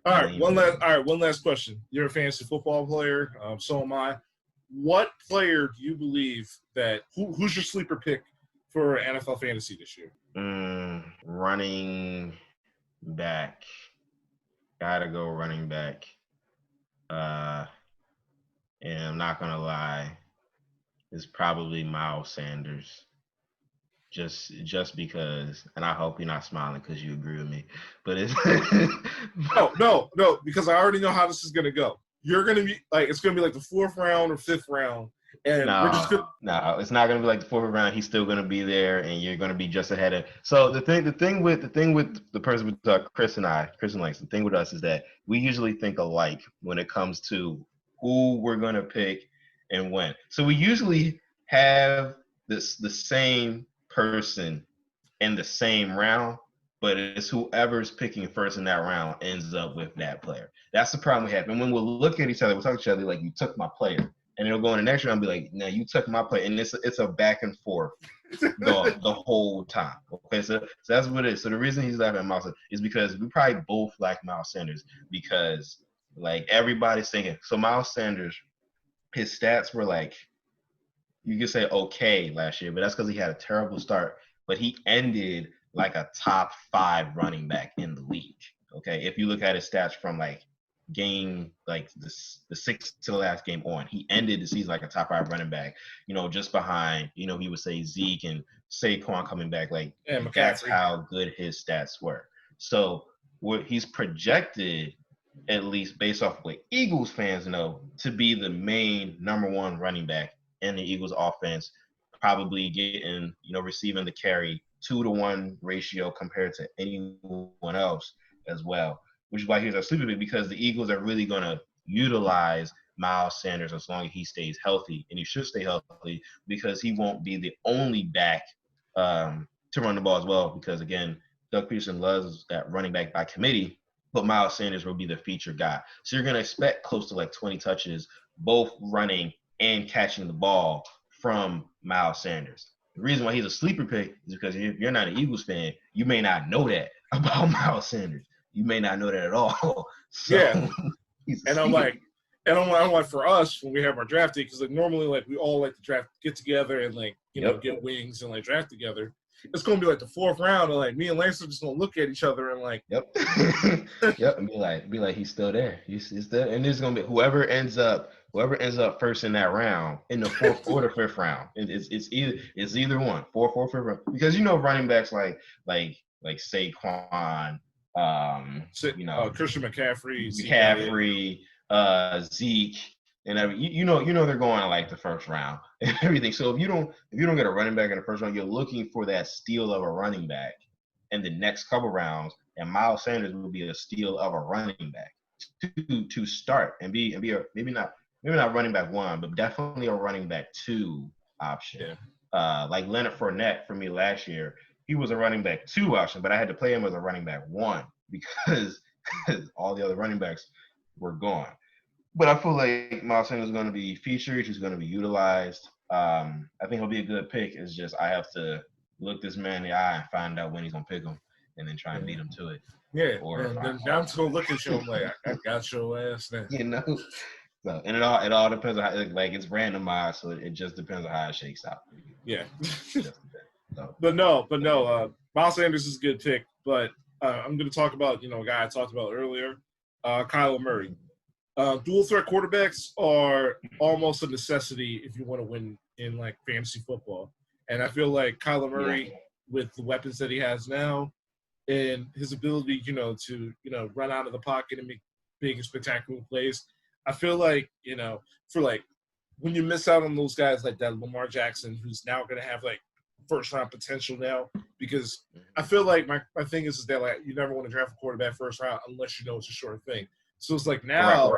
All right, one last question. You're a fantasy football player, so am I. What player do you believe that who's your sleeper pick for NFL fantasy this year? Running back. Gotta go running back. And I'm not gonna lie, it's probably Miles Sanders. Just because, and I hope you're not smiling because you agree with me. But it's no, because I already know how this is gonna go. You're gonna be like it's gonna be like the 4th round or 5th round, and we're just gonna. No, it's not gonna be like the 4th round. He's still gonna be there, and you're gonna be just ahead of. So the thing with the person with Chris and Langston, the thing with us is that we usually think alike when it comes to who we're gonna pick and when. So we usually have the same person in the same round, but it's whoever's picking first in that round ends up with that player. That's the problem we have. And when we'll look at each other, we'll talk to each other like, you took my player. And it'll go in the next round and be like, no, you took my player. And it's a back and forth the whole time. Okay, so that's what it is. So the reason he's laughing at Miles is because we probably both like Miles Sanders because, like, everybody's thinking. So Miles Sanders, his stats were like, you could say okay last year, but that's because he had a terrible start. But he ended like a top 5 running back in the league. Okay, if you look at his stats from like game like the 6th to the last game on, he ended the season like a top 5 running back. Just behind he would say Zeke and Saquon coming back. Like that's how good his stats were. So what he's projected, at least based off what Eagles fans know, to be the main number 1 running back in the Eagles offense, probably getting, receiving the carry 2-to-1 ratio compared to anyone else as well, which is why he's a sleeper pick, because the Eagles are really going to utilize Miles Sanders as long as he stays healthy, and he should stay healthy because he won't be the only back to run the ball as well, because, again, Doug Peterson loves that running back by committee, but Miles Sanders will be the featured guy. So you're going to expect close to like 20 touches, both running and catching the ball from Miles Sanders. The reason why he's a sleeper pick is because if you're not an Eagles fan, you may not know that about Miles Sanders. You may not know that at all. So, yeah, I'm like, for us when we have our draft day, because like normally like we all like to get together and like get wings and like draft together. It's gonna be like the 4th round, and like me and Langston just gonna look at each other and like, yep, and be like he's still there. He's still, and there's gonna be whoever ends up first in that round in the 4th or the 5th round. It's either one, 4th or 5th round, because running backs like Saquon, Christian McCaffrey, Zeke, and they're going to like the 1st round and everything. So if you don't get a running back in the 1st round, you're looking for that steal of a running back in the next couple rounds, and Miles Sanders will be a steal of a running back to start and be maybe not running back 1, but definitely a running back 2 option. Yeah. Like Leonard Fournette for me last year, he was a running back 2 option, but I had to play him as a running back 1 because all the other running backs were gone. But I feel like Miles Sanders is going to be featured. He's going to be utilized. I think he'll be a good pick. It's just I have to look this man in the eye and find out when he's going to pick him and then try and beat him to it. Yeah, then I'm just going to look at you and like, I got your ass now. So, and it all depends on how, like, it's randomized, so it just depends on how it shakes out. Yeah. But no, Miles Sanders is a good pick, but I'm going to talk about, a guy I talked about earlier, Kyler Murray. Dual threat quarterbacks are almost a necessity if you want to win in like fantasy football. And I feel like Kyler Murray, with the weapons that he has now and his ability, to, run out of the pocket and make big and spectacular plays, I feel like, for like when you miss out on those guys like that, Lamar Jackson, who's now going to have like 1st round potential now, because I feel like my thing is that like you never want to draft a quarterback 1st round unless you know it's a sure thing. So it's like now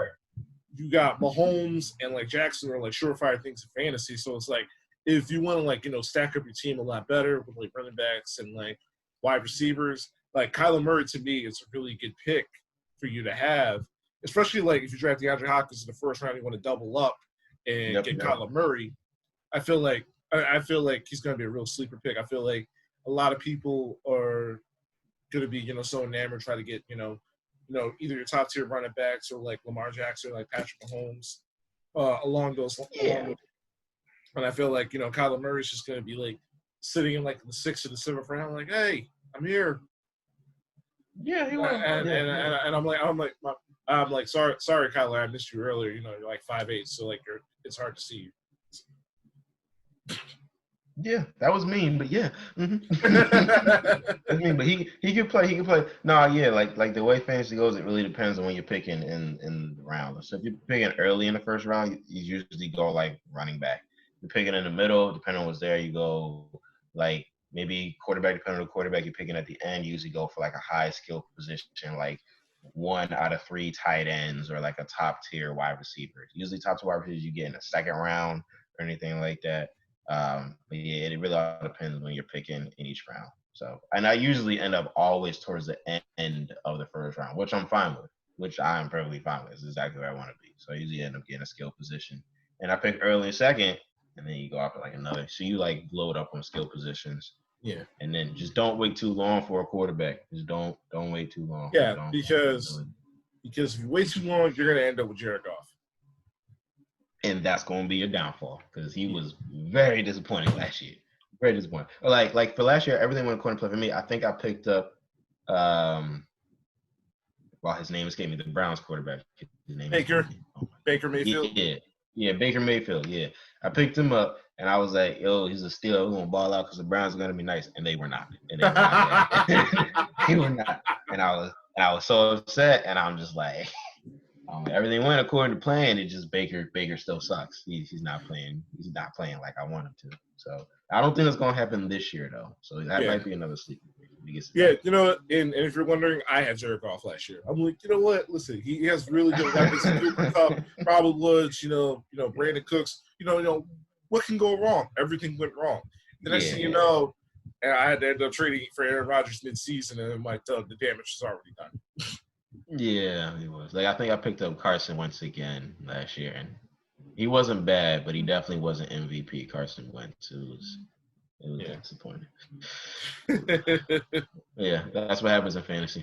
you got Mahomes and like Jackson are like surefire things in fantasy. So it's like if you want to like, stack up your team a lot better with like running backs and like wide receivers, like Kyler Murray to me is a really good pick for you to have, especially like if you draft DeAndre Hopkins in the 1st round, you want to double up and get Kyler Murray. I feel like he's going to be a real sleeper pick. I feel like a lot of people are going to be, so enamored try to get, either your top tier running backs or like Lamar Jackson, like Patrick Mahomes, along those. And I feel like Kyler Murray's just going to be like sitting in like the 6th or the 7th round, like, hey, I'm here. Yeah, he will. And I'm like, sorry, Kyler, I missed you earlier. You're like 5'8", so like it's hard to see you. Yeah, that was mean, but yeah. That's mean, but he can play. He can play. No, yeah, like the way fantasy goes, it really depends on when you're picking in the round. So if you're picking early in the first round, you usually go like running back. If you're picking in the middle, depending on what's there, you go like maybe quarterback. Depending on the quarterback you're picking at the end, you usually go for like a high skill position, like 1 out of 3 tight ends or like a top tier wide receiver. Usually top tier wide receivers you get in the second round or anything like that. But yeah, it really all depends when you're picking in each round. So, and I usually end up always towards the end of the first round, which I'm fine with, which I am perfectly fine with. It's exactly where I want to be. So I usually end up getting a skill position. And I pick early second, and then you go after like another. So you like load up on skill positions. Yeah. And then just don't wait too long for a quarterback. Just don't wait too long. Yeah, because if you wait too long, you're gonna end up with Jared Goff. And that's going to be a downfall because he was very disappointing last year. Very disappointing. Like for last year, everything went according to plan for me. I think I picked up, his name escaped me, the Browns quarterback. His name Baker Mayfield. Yeah, Baker Mayfield. Yeah, I picked him up, and I was like, "Yo, he's a steal. We're gonna ball out because the Browns are gonna be nice," and they were not. And they were not. They were not. And I was so upset, and I'm just like. Everything went according to plan. It just Baker still sucks. He's not playing. He's not playing like I want him to. So I don't think it's gonna happen this year though. So that might be another sleeper. Yeah, and if you're wondering, I had Jared Goff last year. I'm like, you know what? Listen, he has really good weapons. Cooper Kupp, Robert Woods, Brandon Cooks. What can go wrong? Everything went wrong. The next thing you know, and I had to end up trading for Aaron Rodgers mid-season, and I'm like, the damage is already done. Yeah, he was. Like I think I picked up Carson Wentz again last year, and he wasn't bad, but he definitely wasn't MVP. Carson Wentz. It was disappointing. Yeah, that's what happens in fantasy.